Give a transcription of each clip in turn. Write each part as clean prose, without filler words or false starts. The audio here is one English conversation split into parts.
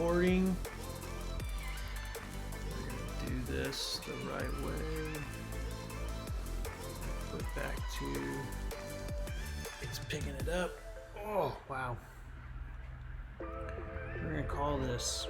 recording. We're gonna do this the right way. Put back to, it's picking it up. Oh, wow. We're gonna call this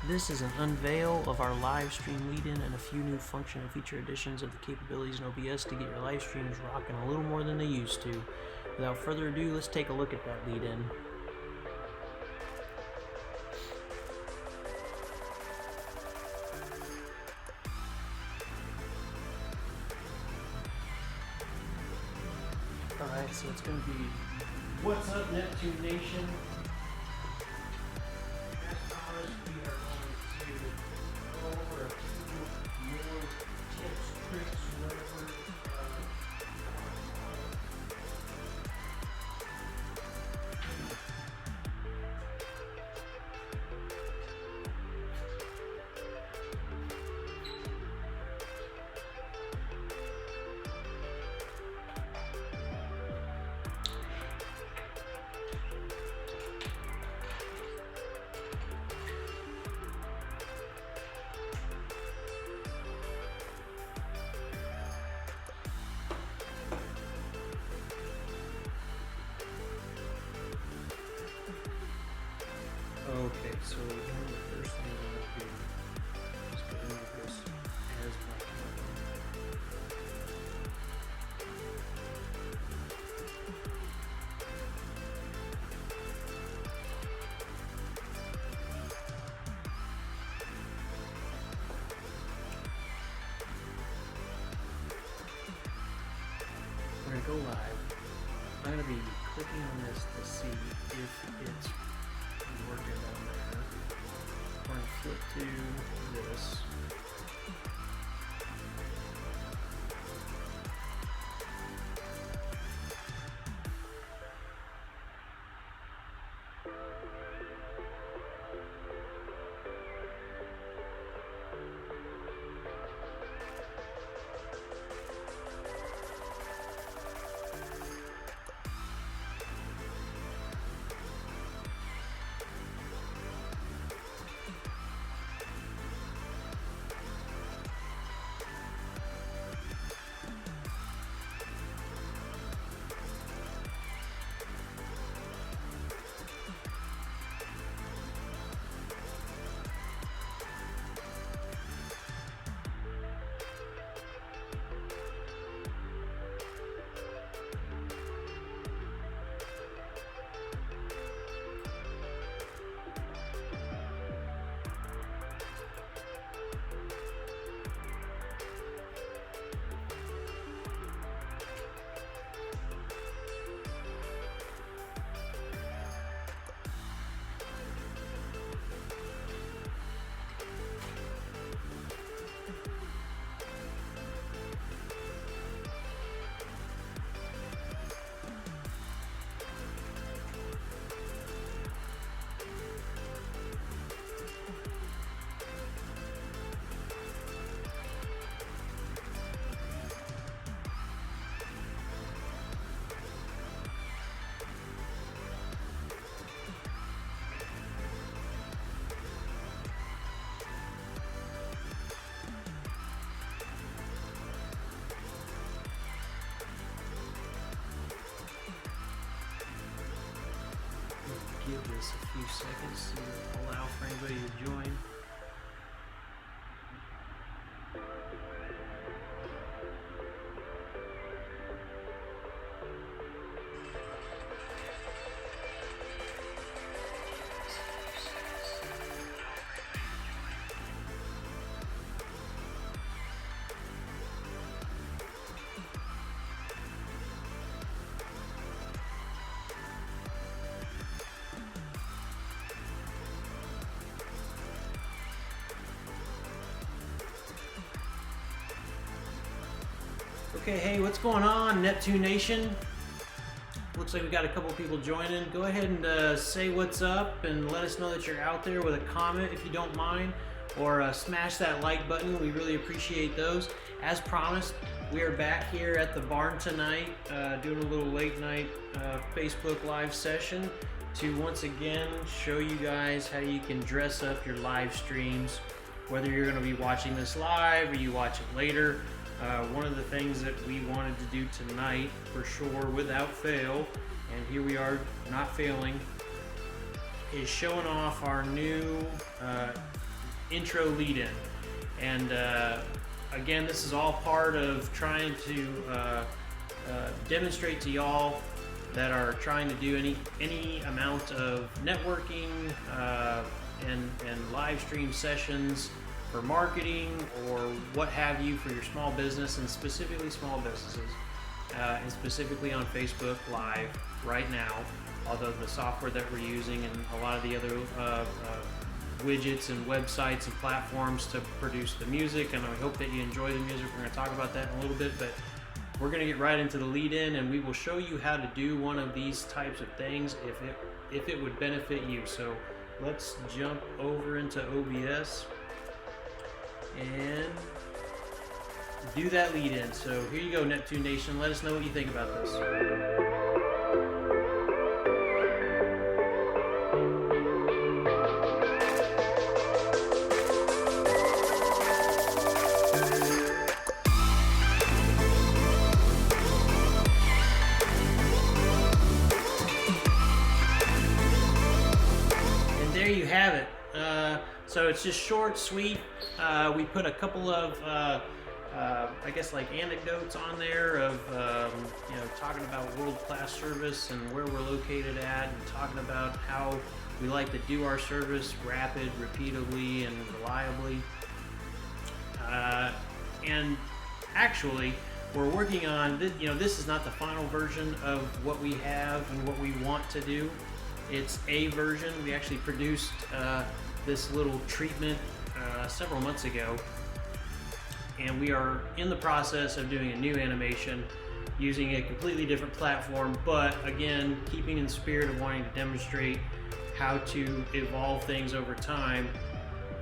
This is an unveil of our live stream lead-in and a few new function and feature additions of the capabilities in OBS to get your live streams rocking a little more than they used to. Without further ado, let's take a look at that lead-in. Alright, so it's going to be, what's up, Neptune Nation? Okay, so one of the first things I'm going to do is go into this as my camera. We're going to go live. I'm going to be clicking on this to see if it's working down there. We're going to flip to this. give this a few seconds to allow for anybody to join. Okay, hey, what's going on, Neptune Nation? Looks like we got a couple people joining. Go ahead and say what's up and let us know that you're out there with a comment if you don't mind, or smash that like button. We really appreciate those. As promised, we are back here at the barn tonight, doing a little late night Facebook live session to once again show you guys how you can dress up your live streams, whether you're going to be watching this live or you watch it later. One of the things that we wanted to do tonight, for sure, without fail, and here we are not failing, is showing off our new intro lead-in. And again, this is all part of trying to demonstrate to y'all that are trying to do any amount of networking and live stream sessions for marketing or what have you for your small business, and specifically small businesses, and specifically on Facebook Live right now. Although the software that we're using and a lot of the other widgets and websites and platforms to produce the music, and I hope that you enjoy the music. We're going to talk about that in a little bit, but we're going to get right into the lead-in, and we will show you how to do one of these types of things if it would benefit you. So let's jump over into OBS and do that lead in. So here you go, Neptune Nation. Let us know what you think about this. There you have it. So it's just short, sweet. We put a couple of, I guess, like anecdotes on there of, talking about world-class service and where we're located at, and talking about how we like to do our service rapid, repeatably, and reliably. And actually, we're working on, this is not the final version of what we have and what we want to do. It's a version. We actually produced this little treatment several months ago, and we are in the process of doing a new animation using a completely different platform, but again, keeping in the spirit of wanting to demonstrate how to evolve things over time.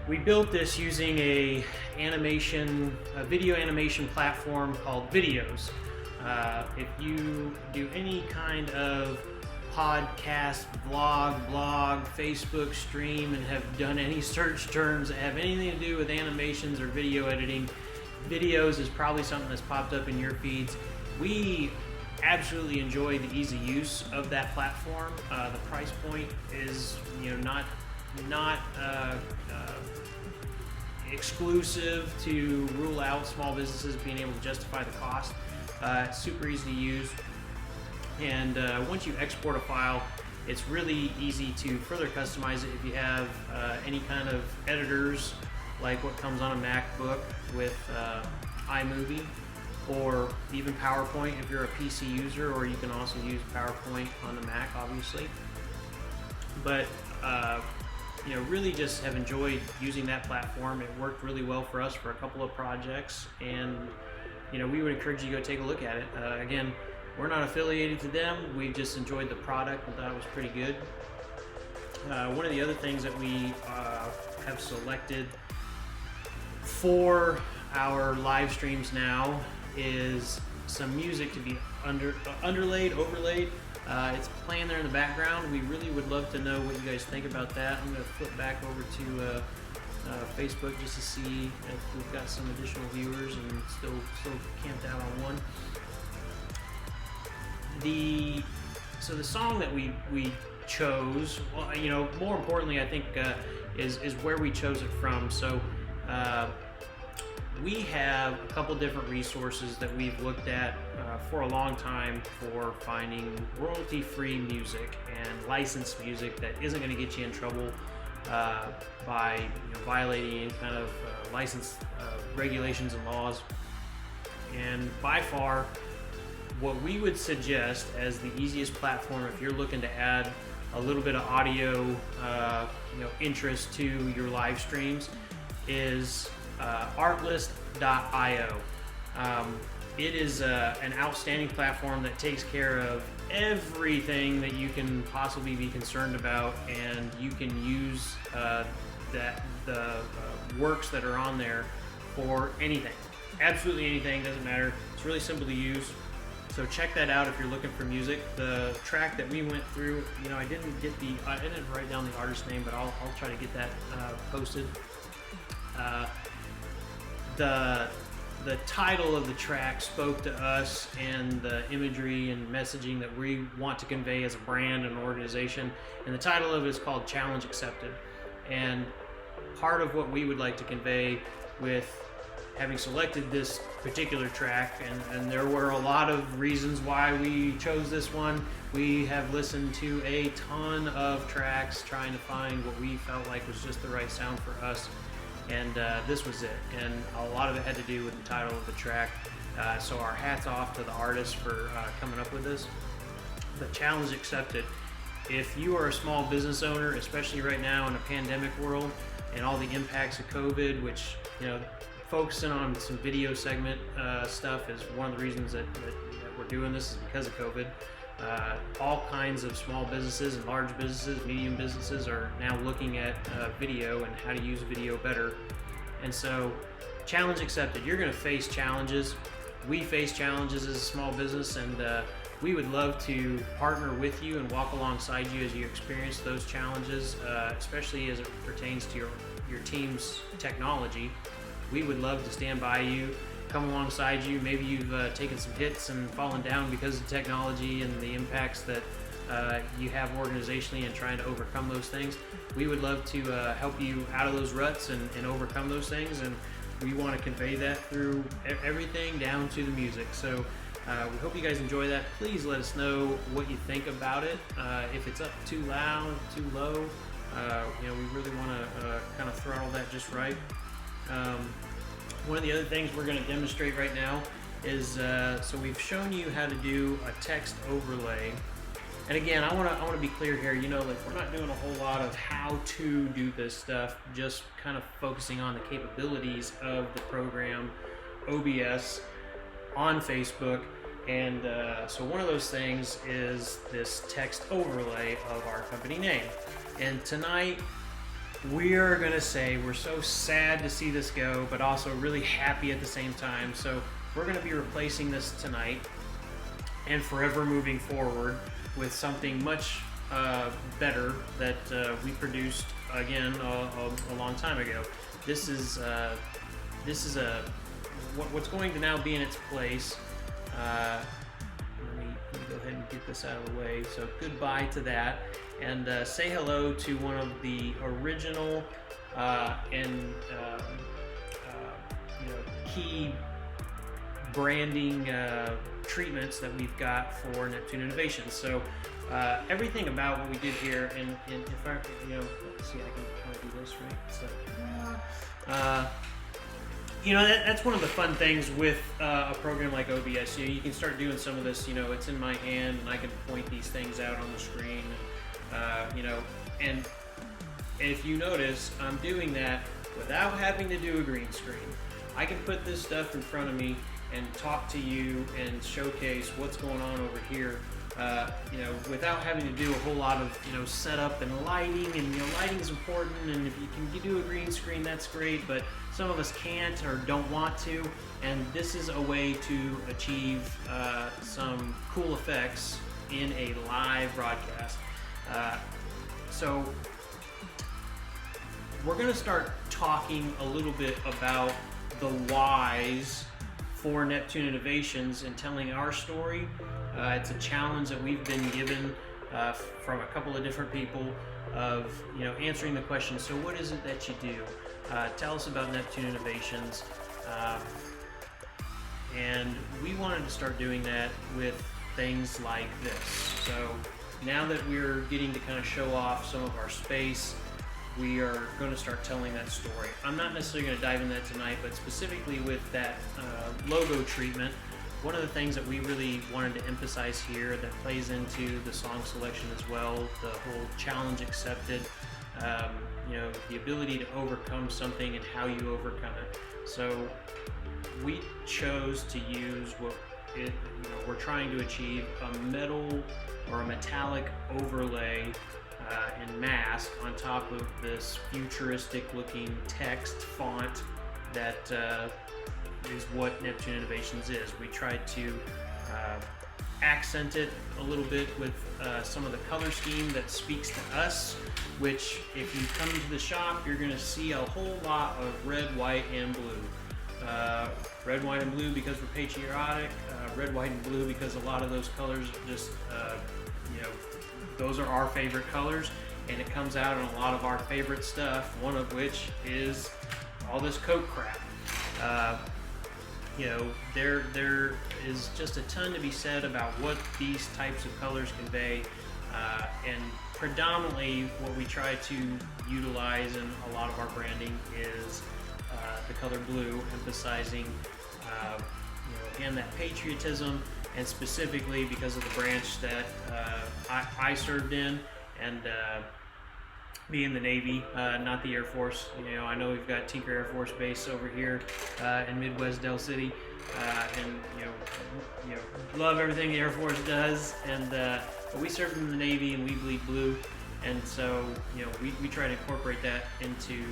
We built this using a video animation platform called viddeyoze. If you do any kind of podcast, blog, Facebook stream, and have done any search terms that have anything to do with animations or video editing, viddeyoze is probably something that's popped up in your feeds. We absolutely enjoy the easy use of that platform. The price point is, not exclusive to rule out small businesses being able to justify the cost. It's super easy to use. And once you export a file, it's really easy to further customize it if you have any kind of editors, like what comes on a MacBook with iMovie, or even PowerPoint if you're a PC user, or you can also use PowerPoint on the Mac, obviously. But really just have enjoyed using that platform. It worked really well for us for a couple of projects, and we would encourage you to go take a look at it. Again, we're not affiliated to them. We just enjoyed the product and thought it was pretty good. One of the other things that we have selected for our live streams now is some music to be overlaid. It's playing there in the background. We really would love to know what you guys think about that. I'm going to flip back over to Facebook just to see if we've got some additional viewers and still camped out on one. So the song that we chose. Well, you know, more importantly, I think is where we chose it from. So we have a couple different resources that we've looked at for a long time for finding royalty-free music and licensed music that isn't going to get you in trouble by violating any kind of license regulations and laws. And by far, what we would suggest as the easiest platform if you're looking to add a little bit of audio interest to your live streams is artlist.io. It is an outstanding platform that takes care of everything that you can possibly be concerned about, and you can use the works that are on there for anything. Absolutely anything, doesn't matter. It's really simple to use. So check that out if you're looking for music. The track that we went through, I didn't write down the artist name, but I'll try to get that posted. The title of the track spoke to us and the imagery and messaging that we want to convey as a brand and organization. And the title of it is called Challenge Accepted. And part of what we would like to convey with having selected this particular track, and there were a lot of reasons why we chose this one. We have listened to a ton of tracks trying to find what we felt like was just the right sound for us, and this was it. And a lot of it had to do with the title of the track, so our hats off to the artist for coming up with this. But Challenge Accepted. If you are a small business owner, especially right now in a pandemic world and all the impacts of COVID, which focusing on some video segment stuff is one of the reasons that we're doing this, is because of COVID. All kinds of small businesses and large businesses, medium businesses are now looking at video and how to use video better. And so, Challenge Accepted. You're going to face challenges. We face challenges as a small business, and we would love to partner with you and walk alongside you as you experience those challenges, especially as it pertains to your team's technology. We would love to stand by you, come alongside you. Maybe you've taken some hits and fallen down because of technology and the impacts that you have organizationally and trying to overcome those things. We would love to help you out of those ruts and overcome those things, and we want to convey that through everything down to the music. So we hope you guys enjoy that. Please let us know what you think about it. If it's up too loud, too low, we really want to kind of throttle that just right. One of the other things we're going to demonstrate right now is, so we've shown you how to do a text overlay. And again, I want to be clear here, we're not doing a whole lot of how to do this stuff, just kind of focusing on the capabilities of the program OBS on Facebook. And so one of those things is this text overlay of our company name. And tonight, we're going to say we're so sad to see this go, but also really happy at the same time. So we're going to be replacing this tonight and forever moving forward with something much better that we produced, again, a long time ago. This is what's going to now be in its place. Let me go ahead and get this out of the way. So goodbye to that. And say hello to one of the original key branding treatments that we've got for Neptune Innovations. So everything about what we did here, and if I, let's see, I can kind of do this right. So, that's one of the fun things with a program like OBS. You can start doing some of this. It's in my hand, and I can point these things out on the screen. And if you notice, I'm doing that without having to do a green screen. I can put this stuff in front of me and talk to you and showcase what's going on over here, without having to do a whole lot of, setup and lighting. And, lighting is important, and if you can do a green screen, that's great, but some of us can't or don't want to, and this is a way to achieve some cool effects in a live broadcast. So we're going to start talking a little bit about the whys for Neptune Innovations and telling our story. It's a challenge that we've been given from a couple of different people of answering the question. So what is it that you do? Tell us about Neptune Innovations. And we wanted to start doing that with things like this. So now that we're getting to kind of show off some of our space, we are going to start telling that story. I'm not necessarily going to dive into that tonight, but specifically with that logo treatment, one of the things that we really wanted to emphasize here that plays into the song selection as well, the whole challenge accepted, the ability to overcome something and how you overcome it. So we chose to use we're trying to achieve a metal or a metallic overlay and mask on top of this futuristic looking text font that is what Neptune Innovations is. We tried to accent it a little bit with some of the color scheme that speaks to us, which if you come to the shop, you're going to see a whole lot of red, white, and blue. Red, white, and blue because we're patriotic. Red, white, and blue because a lot of those colors just, those are our favorite colors, and it comes out in a lot of our favorite stuff, one of which is all this Coke crap. There is just a ton to be said about what these types of colors convey, and predominantly what we try to utilize in a lot of our branding is the color blue, emphasizing again that patriotism, and specifically because of the branch that I served in, and being the Navy, not the Air Force. I know we've got Tinker Air Force Base over here in Midwest Del City, and love everything the Air Force does, and but we served in the Navy and we bleed blue, and so we try to incorporate that into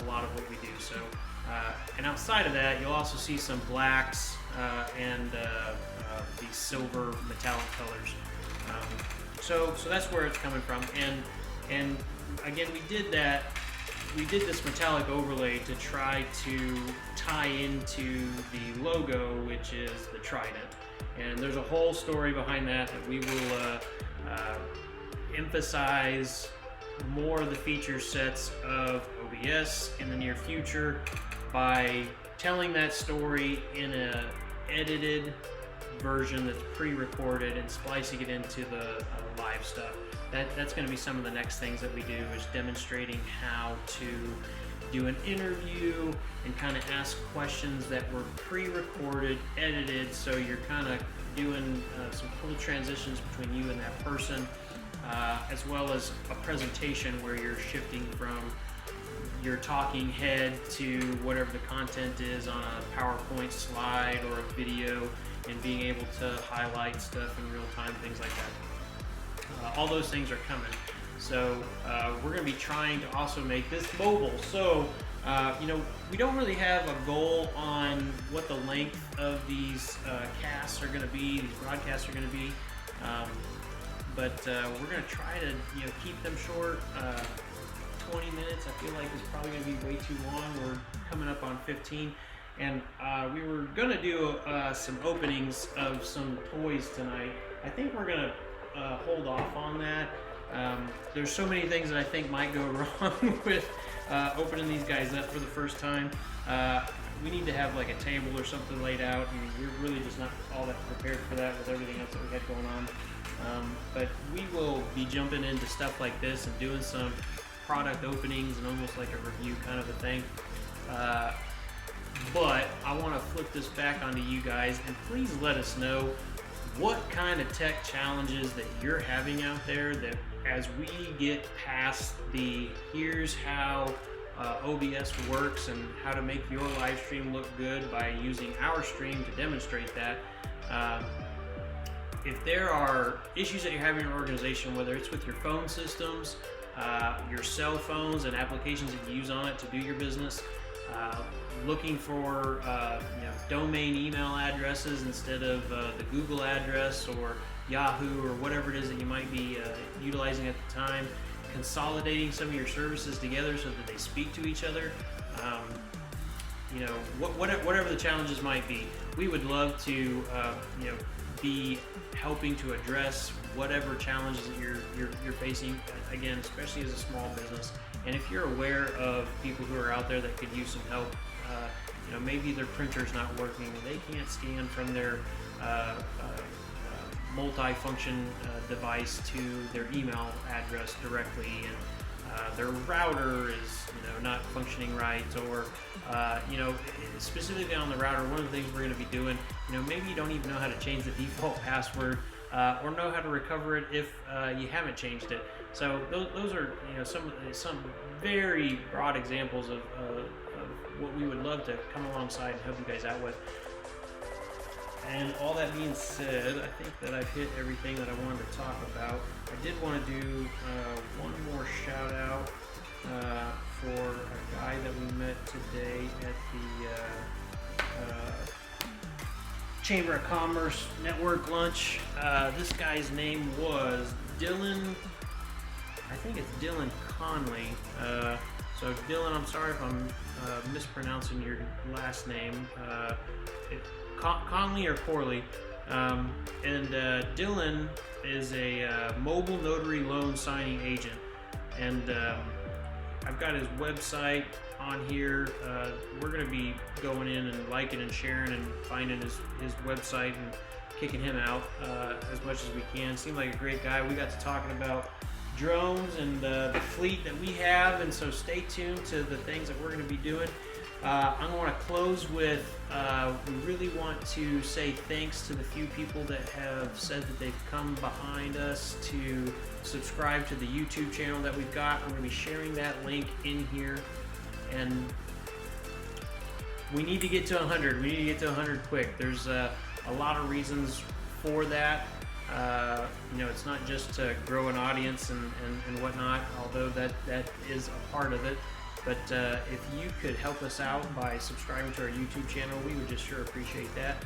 a lot of what we do. So and outside of that, you'll also see some blacks and these silver metallic colors. So that's where it's coming from, and again, we did this metallic overlay to try to tie into the logo, which is the trident. And there's a whole story behind that we will emphasize more of the feature sets of OBS in the near future by telling that story in a edited version that's pre-recorded and splicing it into the live stuff. That's going to be some of the next things that we do, is demonstrating how to do an interview and kind of ask questions that were pre-recorded, edited, so you're kind of doing some cool transitions between you and that person, as well as a presentation where you're shifting from your talking head to whatever the content is on a PowerPoint slide or a video, and being able to highlight stuff in real time, things like that. All those things are coming. So we're going to be trying to also make this mobile. So we don't really have a goal on what the length of these casts are going to be, these broadcasts are going to be, but we're going to try to keep them short. 20 minutes I feel like is probably going to be way too long. We're coming up on 15, and we were going to do some openings of some toys tonight. I think we're going to hold off on that. There's so many things that I think might go wrong with opening these guys up for the first time. We need to have like a table or something laid out, and we're really just not all that prepared for that with everything else that we had going on. But we will be jumping into stuff like this and doing some product openings and almost like a review kind of a thing. But I want to flip this back onto you guys, and please let us know what kind of tech challenges that you're having out there, that as we get past the here's how OBS works and how to make your live stream look good by using our stream to demonstrate that. If there are issues that you're having in your organization, whether it's with your phone systems, your cell phones and applications that you use on it to do your business, looking for domain email addresses instead of the Google address or Yahoo or whatever it is that you might be utilizing at the time, consolidating some of your services together so that they speak to each other, whatever the challenges might be, we would love to be helping to address whatever challenges that you're facing, again, especially as a small business. And if you're aware of people who are out there that could use some help, maybe their printer's not working and they can't scan from their multi-function device to their email address directly, and their router is not functioning right, or specifically on the router, one of the things we're going to be doing, maybe you don't even know how to change the default password, or know how to recover it if you haven't changed it. So those are some very broad examples of what we would love to come alongside and help you guys out with. And all that being said, I think that I've hit everything that I wanted to talk about. I did want to do one more shout out for a guy that we met today at the Chamber of Commerce Network lunch. This guy's name was Dylan. I think it's Dylan Conley. So Dylan, I'm sorry if I'm mispronouncing your last name. Conley or Corley. And Dylan is a mobile notary loan signing agent. And I've got his website on here. We're going to be going in and liking and sharing and finding his website and kicking him out as much as we can. Seemed like a great guy. We got to talking about drones and the fleet that we have, and so stay tuned to the things that we're going to be doing. I'm going to close with, we really want to say thanks to the few people that have said that they've come behind us to subscribe to the YouTube channel that we've got. I'm going to be sharing that link in here, and we need to get to 100. We need to get to 100 quick. There's a lot of reasons for that. It's not just to grow an audience and whatnot, although that is a part of it. But if you could help us out by subscribing to our YouTube channel, we would just sure appreciate that.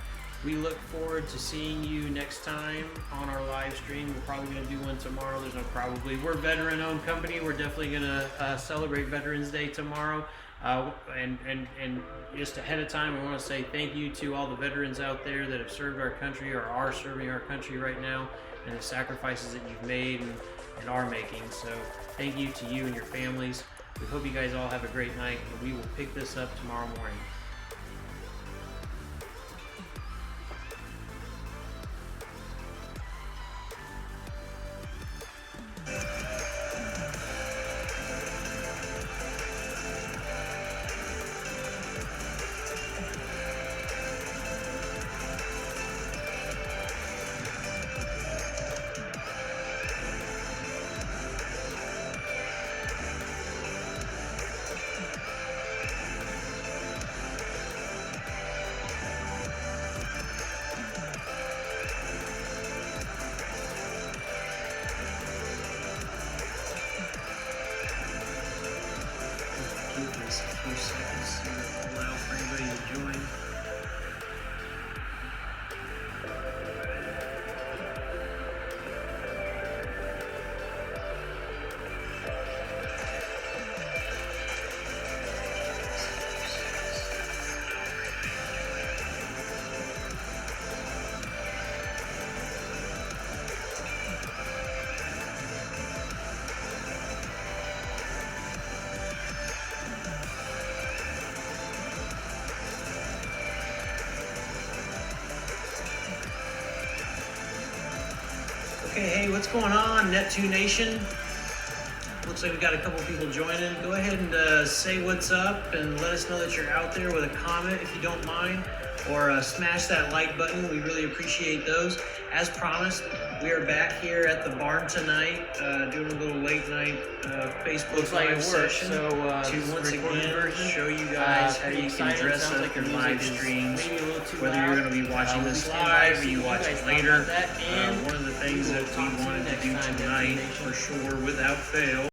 We look forward to seeing you next time on our live stream. We're probably going to do one tomorrow. There's no probably. We're a veteran-owned company. We're definitely going to celebrate Veterans Day tomorrow. And just ahead of time, I want to say thank you to all the veterans out there that have served our country or are serving our country right now, and the sacrifices that you've made and are making. So thank you to you and your families. We hope you guys all have a great night, and we will pick this up tomorrow morning. A few seconds to allow for anybody to join. Okay, hey, what's going on, Net2 Nation? Looks like we got a couple people joining. Go ahead and say what's up and let us know that you're out there with a comment if you don't mind, or smash that like button. We really appreciate those. As promised, we are back here at the barn tonight, doing a little late night Facebook live session to once again show you guys how you can dress up your live streams, whether you're going to be watching this live or you watch it later. One of the things that we wanted to do tonight, for sure, without fail,